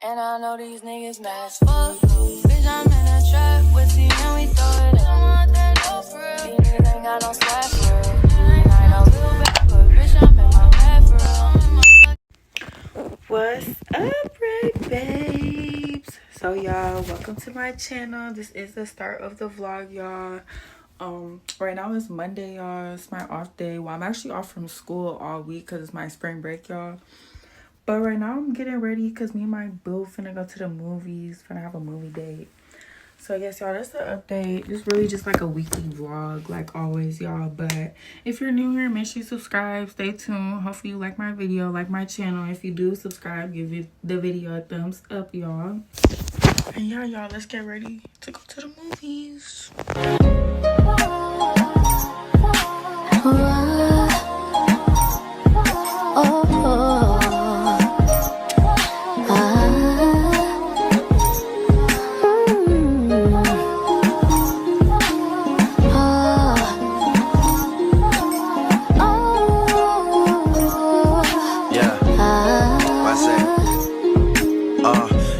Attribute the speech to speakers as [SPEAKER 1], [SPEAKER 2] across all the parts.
[SPEAKER 1] And I know these niggas mad as fuck. Bitch, I'm in a trap with you and we throw it. I don't want that no for real. These niggas ain't got no swag for real. I ain't no little bad, but bitch, I'm in my bag for real. What's up, Ray Babes? So y'all, welcome to my channel. This is the start of the vlog, y'all. Right now it's Monday, y'all. It's my off day. Well, I'm actually off from school all week because it's my spring break, y'all. But right now I'm getting ready because me and my boo finna go to the movies. Finna have a movie date. So yes, y'all, that's the update. It's really just like a weekly vlog, like always, y'all. But if you're new here, make sure you subscribe. Stay tuned. Hopefully you like my video, like my channel. If you do subscribe, give the video a thumbs up, y'all. And yeah, y'all, let's get ready to go to the movies.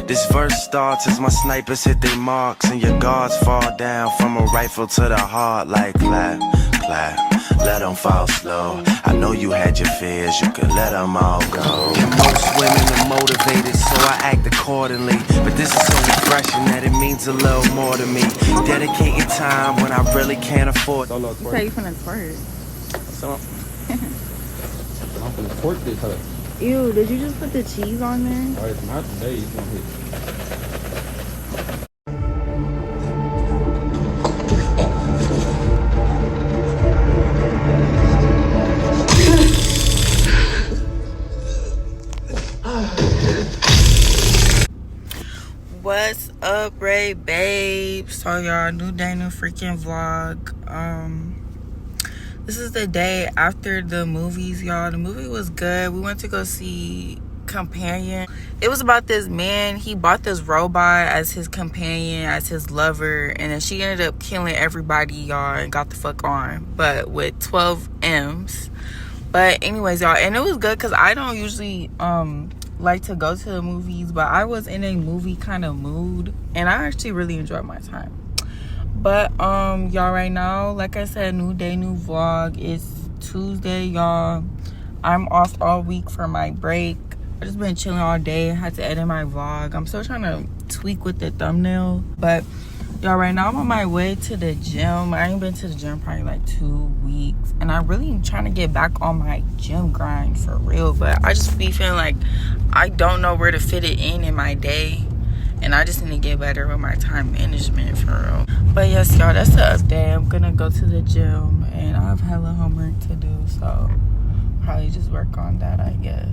[SPEAKER 2] This verse starts as my snipers hit their marks and your guards fall down from a rifle to the heart like clap, clap, let them fall slow. I know you had your fears, you could let them all go. And most women are motivated, so I act accordingly. But this is so refreshing that it means a little more to me. Dedicating time when I really can't afford.
[SPEAKER 1] You say you finna twerk.
[SPEAKER 3] So, I'm finna twerk this hoe.
[SPEAKER 1] Ew, did you just put the cheese on there?
[SPEAKER 3] Alright, not today, it's gonna hit.
[SPEAKER 1] What's up, Ray Babes? So y'all, new day, new freaking vlog. This is the day after the movies, y'all. The movie was good. We went to go see Companion. It was about this man. He bought this robot as his companion, as his lover, and then she ended up killing everybody, y'all, and got the fuck on, but with 12 M's. But anyways, y'all, and it was good because I don't usually like to go to the movies, but I was in a movie kind of mood and I actually really enjoyed my time. But y'all, right now, like I said, new day, new vlog. It's Tuesday, y'all. I'm off all week for my break. I just been chilling all day. I had to edit my vlog. I'm still trying to tweak with the thumbnail, but y'all, right now I'm on my way to the gym. I ain't been to the gym probably like 2 weeks, and I really am trying to get back on my gym grind for real. But I just be feeling like I don't know where to fit it in my day, and I just need to get better with my time management for real. But yes, y'all, that's the update. I'm gonna go to the gym and I have hella homework to do, so probably just work on that, I guess.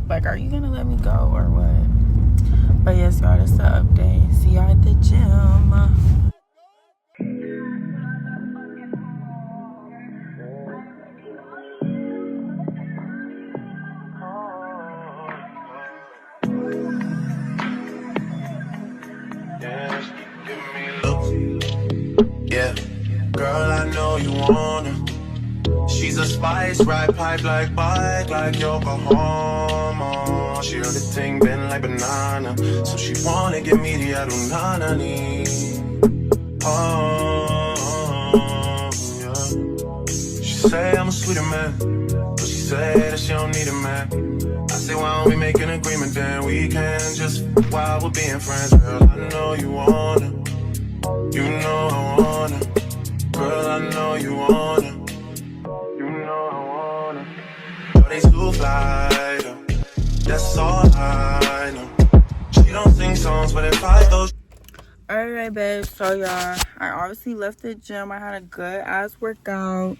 [SPEAKER 1] Like, are you gonna let me go or what? But yes, y'all, that's the update. See y'all at the gym.
[SPEAKER 2] Yeah, girl, I know you wanna. She's a spice, ride pipe like bike, like Yokohama. She heard the thing bend like banana, so she wanna give me the adunanani. Oh, yeah. She say I'm a sweeter man, but she say that she don't need a man. I say, why don't we make an agreement, then we can just while we're being friends. Girl, I know you wanna. You know I wanna, girl, I know you wanna. You know I wanna. But they too fly, though. That's all I know. She don't sing songs, but if I go.
[SPEAKER 1] Alright, babe. So y'all, I obviously left the gym. I had a good ass workout.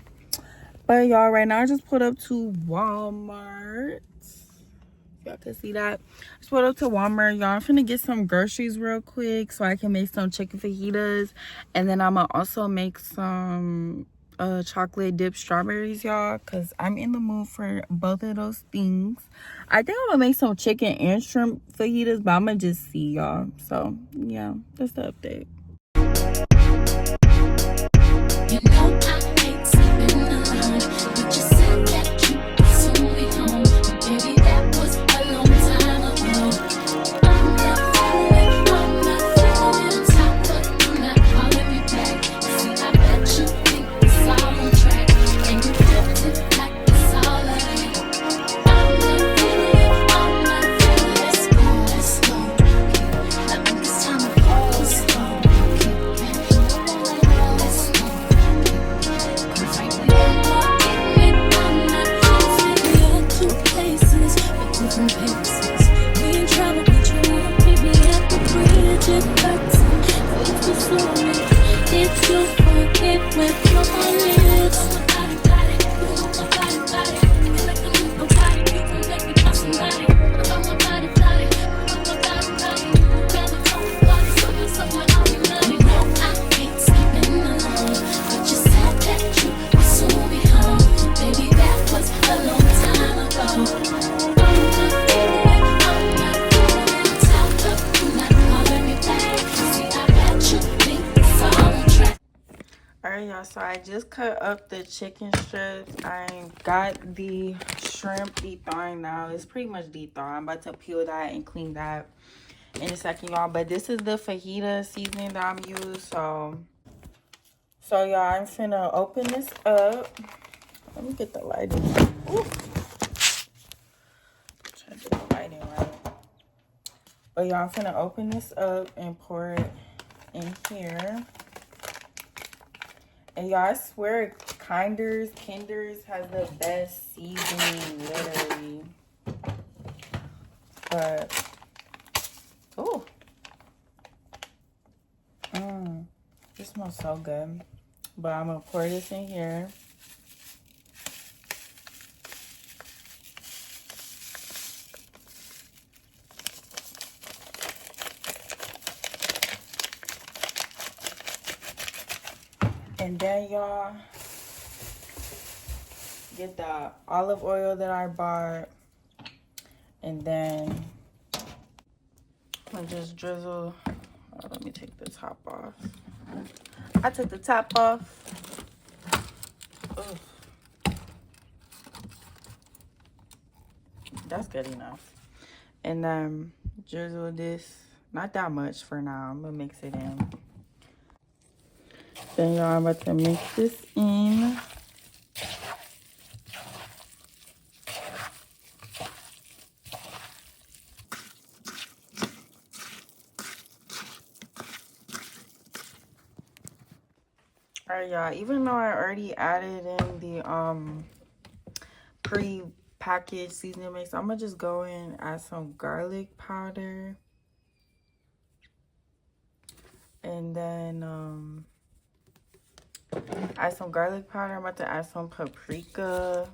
[SPEAKER 1] But y'all, right now I just pulled up to Walmart. Y'all can see that. I just pulled up to Walmart, y'all. I'm finna get some groceries real quick so I can make some chicken fajitas, and then I'm gonna also make some chocolate dipped strawberries, y'all, because I'm in the mood for both of those things. I think I'm gonna make some chicken and shrimp fajitas, but I'm gonna just see, y'all. So yeah, that's the update. You know I hate sleeping alone, but you said that you would soon be home. Baby, that was a long time ago. I'm Alright, y'all, so I just cut up the chicken strips. I got the shrimp dethawing now. It's pretty much dethawed. I'm about to peel that and clean that in a second, y'all. But this is the fajita seasoning that I'm using. So y'all, I'm finna open this up. Let me get the lighting. Ooh. Try to get the lighting right. But y'all, I'm finna open this up and pour it in here. And y'all, I swear, Kinder's has the best seasoning, literally. But, ooh. This smells so good. But I'm gonna pour this in here. And then, y'all, get the olive oil that I bought. And then I just drizzle. Oh, let me take the top off. I took the top off. Ugh. That's good enough. And then drizzle this. Not that much for now. I'm gonna mix it in. Then y'all, I'm about to mix this in. Alright, y'all, even though I already added in the pre-packaged seasoning mix, I'm gonna just go in and add some garlic powder. And then add some garlic powder. I'm about to add some paprika.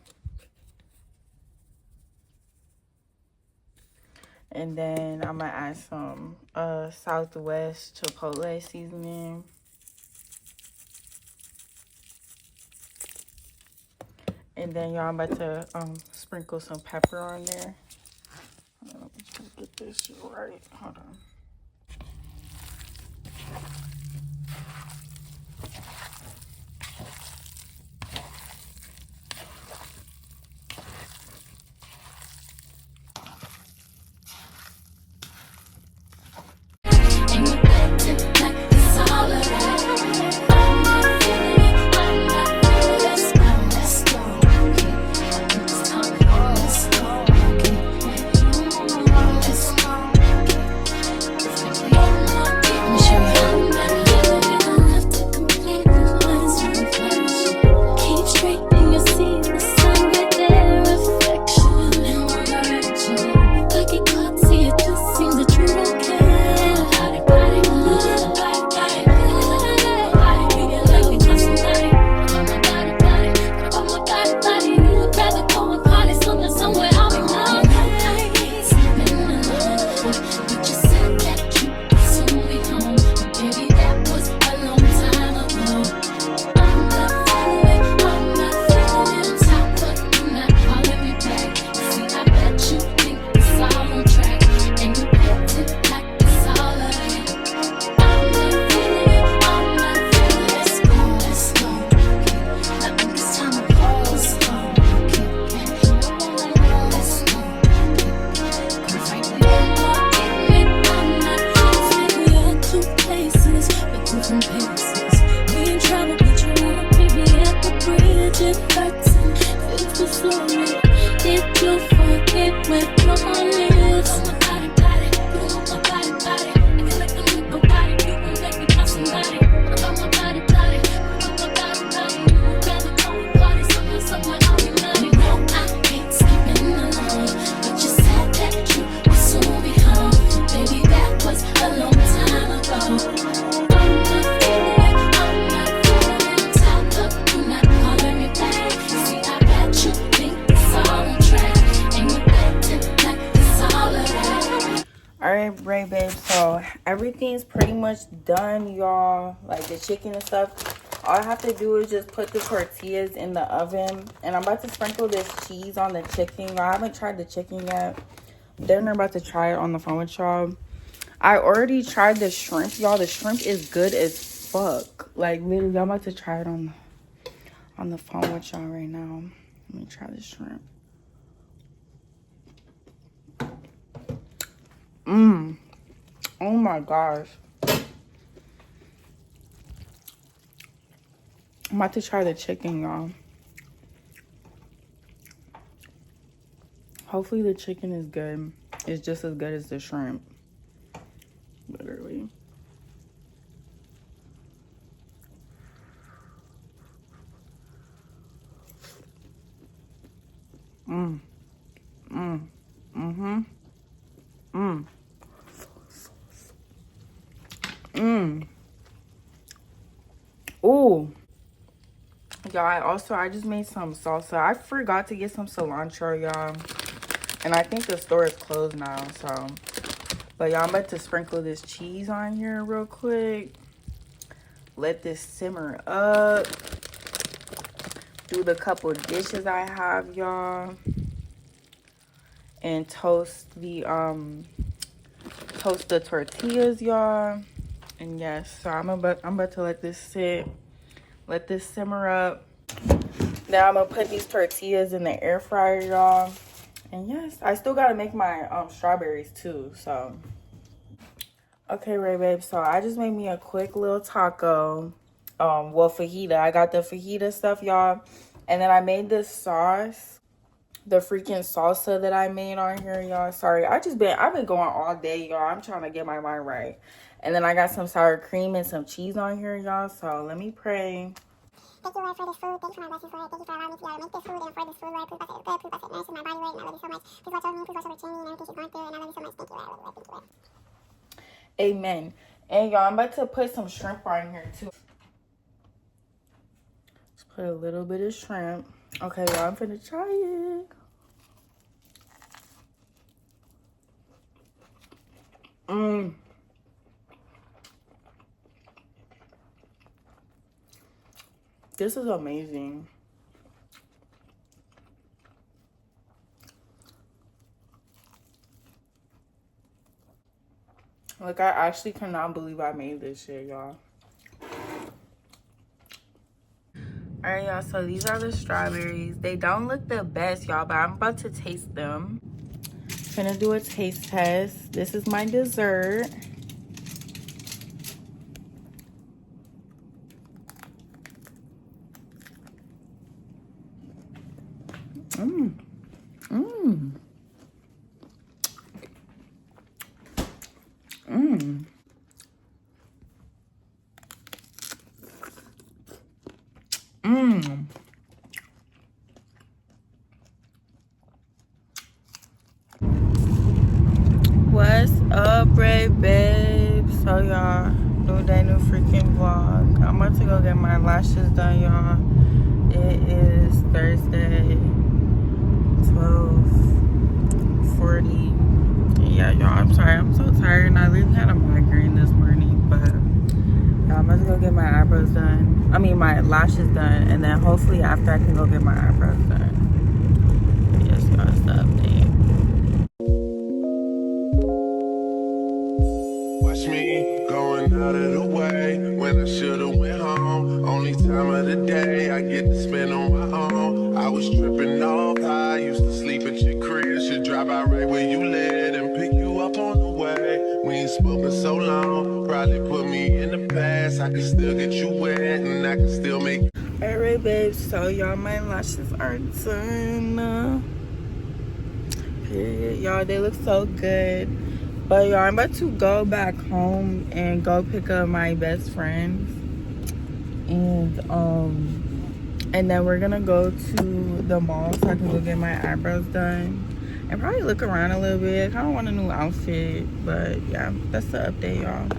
[SPEAKER 1] And then I'm gonna add some Southwest Chipotle seasoning. And then y'all, I'm about to sprinkle some pepper on there. Let me try to get this right. Hold on. Ray babe, so everything's pretty much done, y'all. Like the chicken and stuff, all I have to do is just put the tortillas in the oven, and I'm about to sprinkle this cheese on the chicken. I haven't tried the chicken yet. Then I'm about to try it on the phone with y'all. I already tried the shrimp, y'all. The shrimp is good as fuck. Like literally, I'm about to try it on the phone with y'all right now. Let me try this shrimp. Oh my gosh. I'm about to try the chicken, y'all. Hopefully the chicken is good. It's just as good as the shrimp. Literally. Ooh. Y'all, I just made some salsa. I forgot to get some cilantro, y'all. And I think the store is closed now, so. But y'all, I'm about to sprinkle this cheese on here real quick. Let this simmer up. Do the couple dishes I have, y'all. And toast the tortillas, y'all. And yes, so I'm about to let this sit. Let this simmer up. Now I'm gonna put these tortillas in the air fryer, y'all. And yes, I still gotta make my strawberries too, so. Okay, Ray Babe, so I just made me a quick little taco. Well, fajita. I got the fajita stuff, y'all. And then I made this sauce. The freaking salsa that I made on here, y'all. Sorry, I've been going all day, y'all. I'm trying to get my mind right. And then I got some sour cream and some cheese on here, y'all. So let me pray.
[SPEAKER 4] Thank you, Lord, for this food. Thank you for my blessings, Lord. Thank you for allowing me to be able to make this food and afford this food, Lord. Please bless it. It's good. Please bless it. Nourishes my body, Lord. And I love you so much. Please watch over me. Please watch over Jamie and everything she's going through. And I love you so much. Thank you, Lord. I love you, Lord. Thank you, Lord.
[SPEAKER 1] Amen. And y'all, I'm about to put some shrimp on here too. Let's put a little bit of shrimp. Okay, y'all, I'm finna try it. This is amazing. Like, I actually cannot believe I made this shit, y'all. Alright, y'all, so these are the strawberries. They don't look the best, y'all, but I'm about to taste them. Gonna do a taste test. This is my dessert. What's up, RayBabesss? So y'all, new day, new freaking vlog. I'm about to go get my lashes done, y'all. It is Thursday, 12:40. Yeah, y'all, I'm sorry, I'm so tired, and I literally had a migraine this morning, but y'all, I'm about to go get my eyebrows done. I mean, my lashes done, and then hopefully after I can go get my eyebrows done. Yes, y'all, that's the update.
[SPEAKER 2] Watch me going out of the way when I should've went home. Only time of the day I get to spend on my own. I was tripping off high, used to sleep at your crib. Should drive out right where you live and pick you up on the way. We ain't spoken so long, probably put me in the past. I can still get you wet and I can still make.
[SPEAKER 1] Alright, RayBabesss, so y'all, my lashes are done. Period. Y'all, they look so good. But y'all, I'm about to go back home and go pick up my best friends. And then we're gonna go to the mall so I can go get my eyebrows done. And probably look around a little bit. I kinda want a new outfit. But yeah, that's the update, y'all.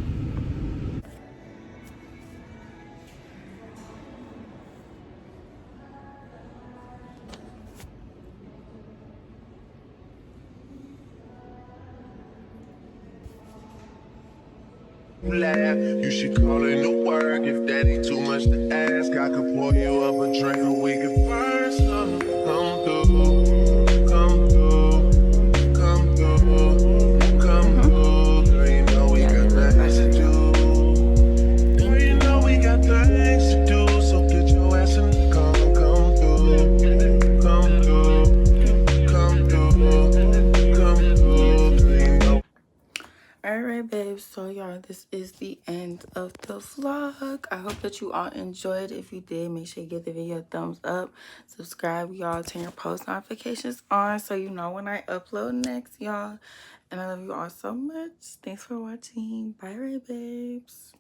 [SPEAKER 2] Laugh. You should call in to work if that ain't too much to ask. I could pour you up a drink or we could burn some. Come through, come through, come through, come through. Girl, you know we got nothing to do. Girl, you know we
[SPEAKER 1] is the end of the vlog. I hope that you all enjoyed. If you did, make sure you give the video a thumbs up. Subscribe, y'all. Turn your post notifications on so you know when I upload next, y'all. And I love you all so much. Thanks for watching. Bye, Ray Babes.